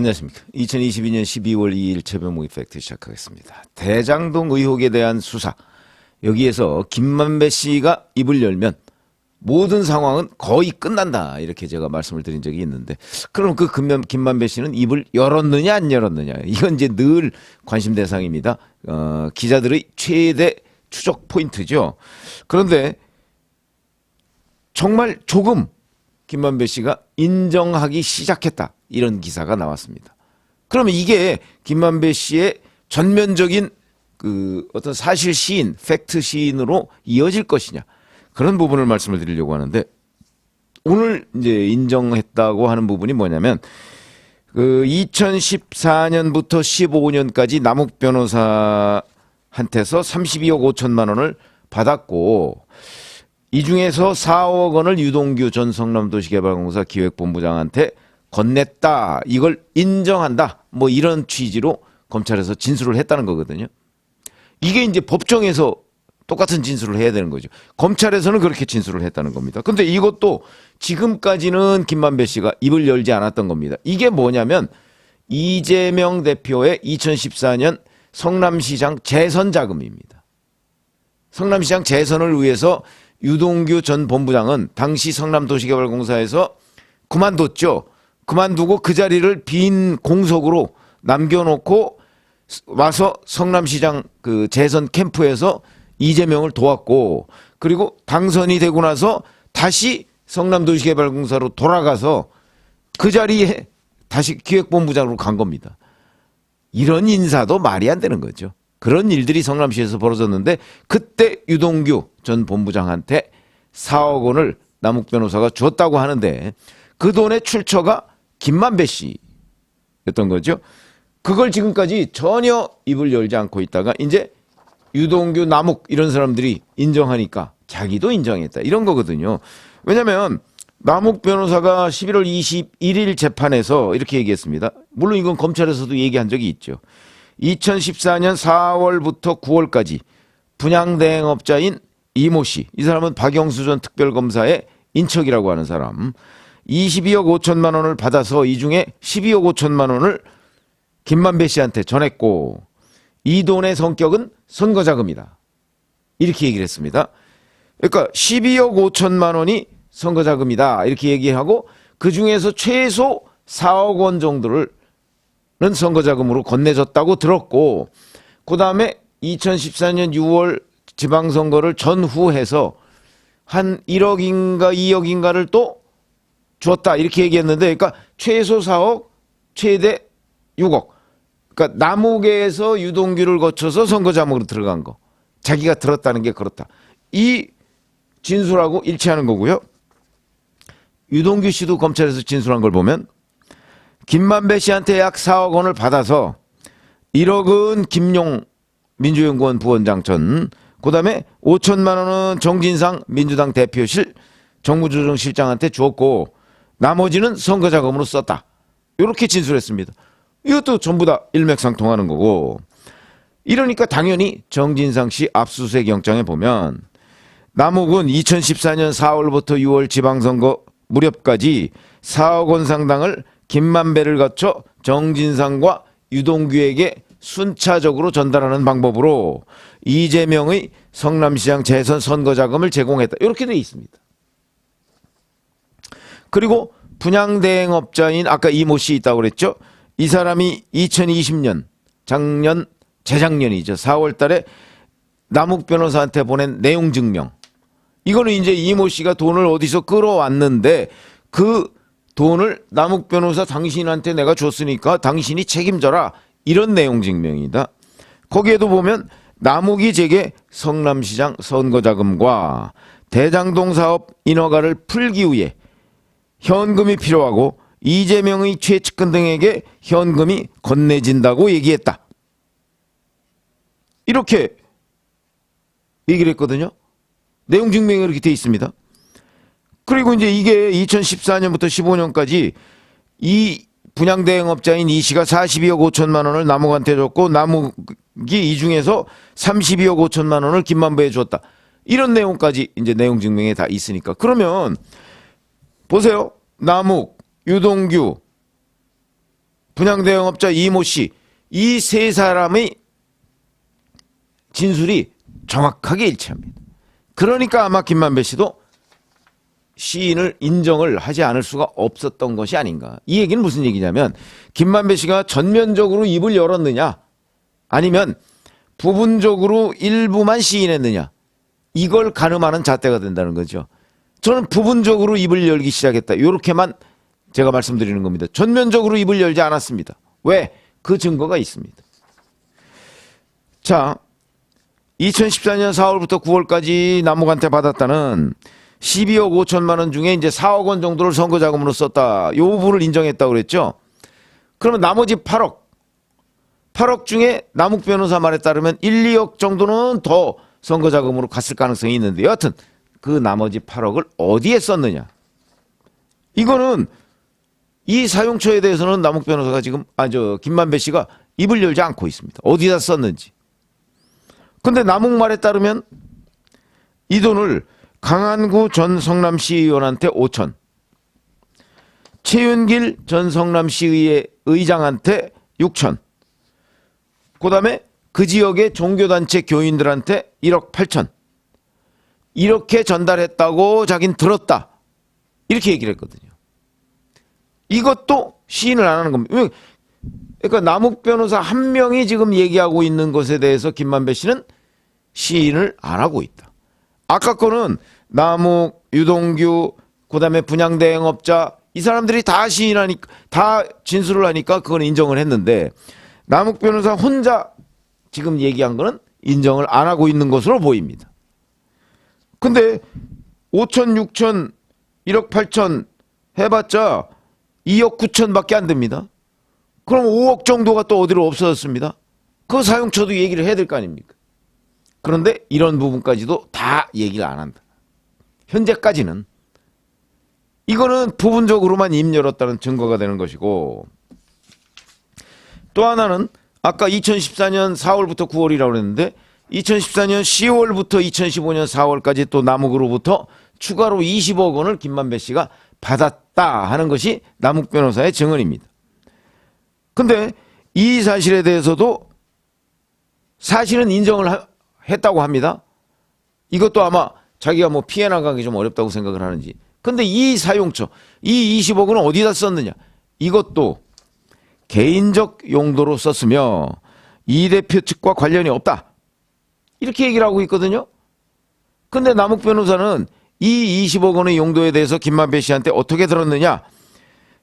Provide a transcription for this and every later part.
안녕하십니까. 2022년 12월 2일 최병무 이펙트 시작하겠습니다. 대장동 의혹에 대한 수사. 여기에서 김만배 씨가 입을 열면 모든 상황은 거의 끝난다. 이렇게 제가 말씀을 드린 적이 있는데, 그럼 그 김만배 씨는 입을 열었느냐 안 열었느냐. 이건 이제 늘 관심 대상입니다. 기자들의 최대 추적 포인트죠. 그런데 정말 조금 김만배 씨가 인정하기 시작했다. 이런 기사가 나왔습니다. 그러면 이게 김만배 씨의 전면적인 그 어떤 사실 시인, 팩트 시인으로 이어질 것이냐. 그런 부분을 말씀을 드리려고 하는데, 오늘 이제 인정했다고 하는 부분이 뭐냐면, 그 2014년부터 15년까지 남욱 변호사한테서 32억 5천만 원을 받았고, 이 중에서 4억 원을 유동규 전 성남도시개발공사 기획본부장한테 건넸다. 이걸 인정한다. 뭐 이런 취지로 검찰에서 진술을 했다는 거거든요. 이게 이제 법정에서 똑같은 진술을 해야 되는 거죠. 검찰에서는 그렇게 진술을 했다는 겁니다. 근데 이것도 지금까지는 김만배 씨가 입을 열지 않았던 겁니다. 이게 뭐냐면 이재명 대표의 2014년 성남시장 재선 자금입니다. 성남시장 재선을 위해서 유동규 전 본부장은 당시 성남도시개발공사에서 그만뒀죠. 그만두고 그 자리를 빈 공석으로 남겨놓고 와서 성남시장 그 재선 캠프에서 이재명을 도왔고, 그리고 당선이 되고 나서 다시 성남도시개발공사로 돌아가서 그 자리에 다시 기획본부장으로 간 겁니다. 이런 인사도 말이 안 되는 거죠. 그런 일들이 성남시에서 벌어졌는데, 그때 유동규 전 본부장한테 4억 원을 남욱 변호사가 줬다고 하는데, 그 돈의 출처가 김만배 씨였던 거죠. 그걸 지금까지 전혀 입을 열지 않고 있다가 이제 유동규, 남욱 이런 사람들이 인정하니까 자기도 인정했다. 이런 거거든요. 왜냐하면 남욱 변호사가 11월 21일 재판에서 이렇게 얘기했습니다. 물론 이건 검찰에서도 얘기한 적이 있죠. 2014년 4월부터 9월까지 분양대행업자인 이모 씨, 이 사람은 박영수 전 특별검사의 인척이라고 하는 사람, 22억 5천만 원을 받아서 이 중에 12억 5천만 원을 김만배 씨한테 전했고, 이 돈의 성격은 선거자금이다. 이렇게 얘기를 했습니다. 그러니까 12억 5천만 원이 선거자금이다. 이렇게 얘기하고, 그 중에서 최소 4억 원 정도를 선거자금으로 건네줬다고 들었고, 그 다음에 2014년 6월 지방선거를 전후해서 한 1억인가 2억인가를 또 줬다. 이렇게 얘기했는데, 그러니까 최소 4억, 최대 6억. 그러니까 남욱에서 유동규를 거쳐서 선거자금으로 들어간 거. 자기가 들었다는 게 그렇다. 이 진술하고 일치하는 거고요. 유동규 씨도 검찰에서 진술한 걸 보면 김만배 씨한테 약 4억 원을 받아서 1억은 김용 민주연구원 부원장 전, 그 다음에 5천만 원은 정진상 민주당 대표실 정무조정실장한테 줬고, 나머지는 선거자금으로 썼다. 이렇게 진술했습니다. 이것도 전부 다 일맥상통하는 거고, 이러니까 당연히 정진상 씨 압수수색 영장에 보면 남욱은 2014년 4월부터 6월 지방선거 무렵까지 4억 원 상당을 김만배를 거쳐 정진상과 유동규에게 순차적으로 전달하는 방법으로 이재명의 성남시장 재선 선거자금을 제공했다. 이렇게 돼 있습니다. 그리고 분양대행업자인 아까 이모 씨 있다고 그랬죠. 이 사람이 2020년 재작년이죠. 4월 달에 남욱 변호사한테 보낸 내용 증명. 이거는 이제 이모 씨가 돈을 어디서 끌어왔는데, 그 돈을 남욱 변호사 당신한테 내가 줬으니까 당신이 책임져라. 이런 내용 증명이다. 거기에도 보면 남욱이 제게 성남시장 선거자금과 대장동 사업 인허가를 풀기 위해 현금이 필요하고 이재명의 최측근 등에게 현금이 건네진다고 얘기했다. 이렇게 얘기를 했거든요. 내용 증명이 이렇게 돼 있습니다. 그리고 이제 이게 2014년부터 15년까지 이 분양대행업자인 이 씨가 42억 5천만 원을 남욱한테 줬고, 남욱이 이 중에서 32억 5천만 원을 김만배에 줬다. 이런 내용까지 이제 내용 증명에 다 있으니까. 그러면 보세요. 남욱, 유동규, 분양대행업자 이모 씨, 이 세 사람의 진술이 정확하게 일치합니다. 그러니까 아마 김만배 씨도 시인을 인정을 하지 않을 수가 없었던 것이 아닌가. 이 얘기는 무슨 얘기냐면 김만배 씨가 전면적으로 입을 열었느냐 아니면 부분적으로 일부만 시인했느냐, 이걸 가늠하는 잣대가 된다는 거죠. 저는 부분적으로 입을 열기 시작했다, 이렇게만 제가 말씀드리는 겁니다. 전면적으로 입을 열지 않았습니다. 왜? 그 증거가 있습니다. 자, 2014년 4월부터 9월까지 남욱한테 받았다는 12억 5천만 원 중에 이제 4억 원 정도를 선거 자금으로 썼다, 요 부분을 인정했다고 그랬죠. 그러면 나머지 8억 중에 남욱 변호사 말에 따르면 1, 2억 정도는 더 선거 자금으로 갔을 가능성이 있는데, 여하튼 그 나머지 8억을 어디에 썼느냐, 이거는 이 사용처에 대해서는 남욱 변호사가 지금 김만배 씨가 입을 열지 않고 있습니다. 어디다 썼는지. 근데 남욱 말에 따르면 이 돈을 강한구 전 성남시의원한테 5천, 최윤길 전 성남시의회 의장한테 6천, 그 다음에 그 지역의 종교단체 교인들한테 1억 8천, 이렇게 전달했다고 자긴 들었다, 이렇게 얘기를 했거든요. 이것도 시인을 안 하는 겁니다. 그러니까 남욱 변호사 한 명이 지금 얘기하고 있는 것에 대해서 김만배 씨는 시인을 안 하고 있다. 아까 거는 남욱, 유동규, 그 다음에 분양대행업자, 이 사람들이 다 시인하니까, 다 진술을 하니까 그건 인정을 했는데, 남욱 변호사 혼자 지금 얘기한 거는 인정을 안 하고 있는 것으로 보입니다. 근데 5천, 6천, 1억 8천 해봤자 2억 9천 밖에 안 됩니다. 그럼 5억 정도가 또 어디로 없어졌습니다. 그 사용처도 얘기를 해야 될 거 아닙니까? 그런데 이런 부분까지도 다 얘기를 안 한다. 현재까지는. 이거는 부분적으로만 입 열었다는 증거가 되는 것이고, 또 하나는 아까 2014년 4월부터 9월이라고 그랬는데 2014년 10월부터 2015년 4월까지 또 남욱으로부터 추가로 20억 원을 김만배 씨가 받았다 하는 것이 남욱 변호사의 증언입니다. 근데 이 사실에 대해서도 사실은 인정을 했다고 합니다. 이것도 아마 자기가 뭐 피해 나가기 좀 어렵다고 생각을 하는지. 근데 이 사용처, 이 20억 원은 어디다 썼느냐, 이것도 개인적 용도로 썼으며 이 대표 측과 관련이 없다, 이렇게 얘기를 하고 있거든요. 근데 남욱 변호사는 이 20억 원의 용도에 대해서 김만배 씨한테 어떻게 들었느냐,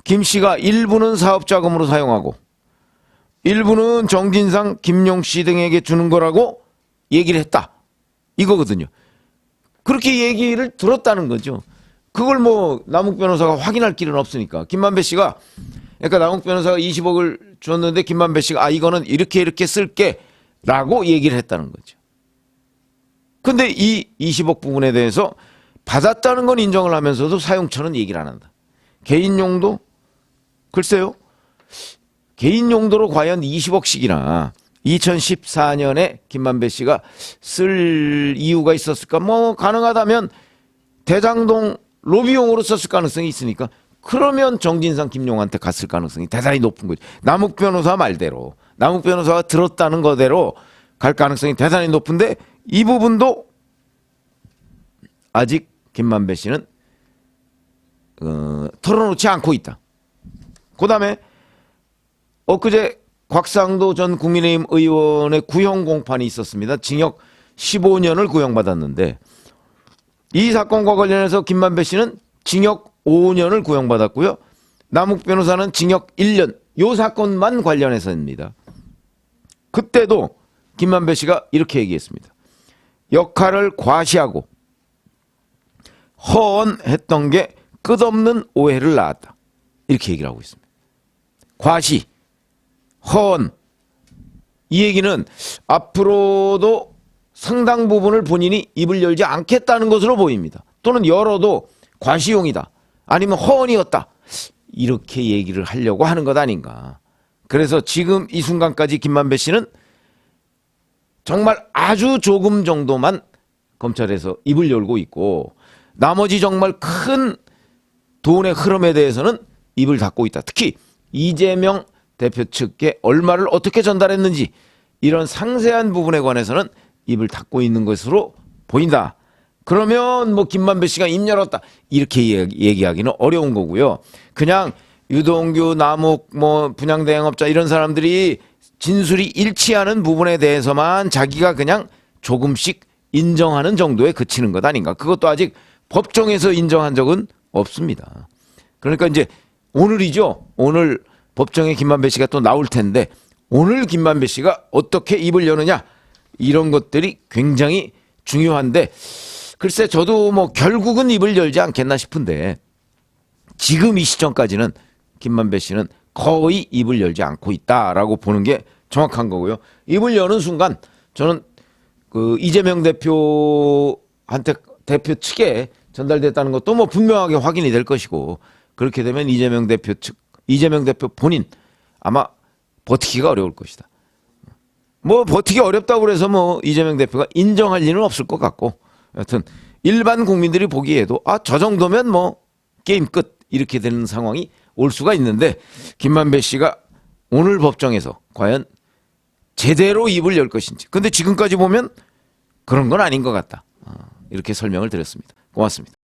김 씨가 일부는 사업자금으로 사용하고 일부는 정진상, 김용 씨 등에게 주는 거라고 얘기를 했다, 이거거든요. 그렇게 얘기를 들었다는 거죠. 그걸 뭐 남욱 변호사가 확인할 길은 없으니까. 김만배 씨가, 그러니까 남욱 변호사가 20억을 줬는데 김만배 씨가 이거는 이렇게 쓸게 라고 얘기를 했다는 거죠. 근데 이 20억 부분에 대해서 받았다는 건 인정을 하면서도 사용처는 얘기를 안 한다. 개인 용도? 글쎄요. 개인 용도로 과연 20억씩이나 2014년에 김만배 씨가 쓸 이유가 있었을까? 뭐 가능하다면 대장동 로비용으로 썼을 가능성이 있으니까, 그러면 정진상, 김용한테 갔을 가능성이 대단히 높은 거죠. 남욱 변호사 말대로, 남욱 변호사가 들었다는 거대로 갈 가능성이 대단히 높은데, 이 부분도 아직 김만배 씨는 털어놓지 않고 있다. 그 다음에 엊그제 곽상도 전 국민의힘 의원의 구형 공판이 있었습니다. 징역 15년을 구형받았는데, 이 사건과 관련해서 김만배 씨는 징역 5년을 구형받았고요. 남욱 변호사는 징역 1년, 이 사건만 관련해서입니다. 그때도 김만배 씨가 이렇게 얘기했습니다. 역할을 과시하고 허언했던 게 끝없는 오해를 낳았다, 이렇게 얘기를 하고 있습니다. 과시, 허언, 이 얘기는 앞으로도 상당 부분을 본인이 입을 열지 않겠다는 것으로 보입니다. 또는 열어도 과시용이다, 아니면 허언이었다, 이렇게 얘기를 하려고 하는 것 아닌가. 그래서 지금 이 순간까지 김만배 씨는 정말 아주 조금 정도만 검찰에서 입을 열고 있고, 나머지 정말 큰 돈의 흐름에 대해서는 입을 닫고 있다. 특히 이재명 대표 측에 얼마를 어떻게 전달했는지 이런 상세한 부분에 관해서는 입을 닫고 있는 것으로 보인다. 그러면 뭐 김만배 씨가 입 열었다 이렇게 얘기하기는 어려운 거고요. 그냥 유동규, 남욱, 뭐 분양대행업자 이런 사람들이 진술이 일치하는 부분에 대해서만 자기가 그냥 조금씩 인정하는 정도에 그치는 것 아닌가. 그것도 아직 법정에서 인정한 적은 없습니다. 그러니까 이제 오늘이죠. 오늘 법정에 김만배 씨가 또 나올 텐데 오늘 김만배 씨가 어떻게 입을 여느냐 이런 것들이 굉장히 중요한데 글쎄 저도 뭐 결국은 입을 열지 않겠나 싶은데 지금 이 시점까지는 김만배 씨는 거의 입을 열지 않고 있다라고 보는 게 정확한 거고요. 입을 여는 순간 저는 그 이재명 대표한테 대표 측에 전달됐다는 것도 뭐 분명하게 확인이 될 것이고 그렇게 되면 이재명 대표 측, 이재명 대표 본인 아마 버티기가 어려울 것이다. 뭐 버티기 어렵다고 그래서 뭐 이재명 대표가 인정할 일은 없을 것 같고 여하튼 일반 국민들이 보기에도 아, 저 정도면 뭐 게임 끝 이렇게 되는 상황이 올 수가 있는데 김만배 씨가 오늘 법정에서 과연 제대로 입을 열 것인지. 근데 지금까지 보면 그런 건 아닌 것 같다. 이렇게 설명을 드렸습니다. 고맙습니다.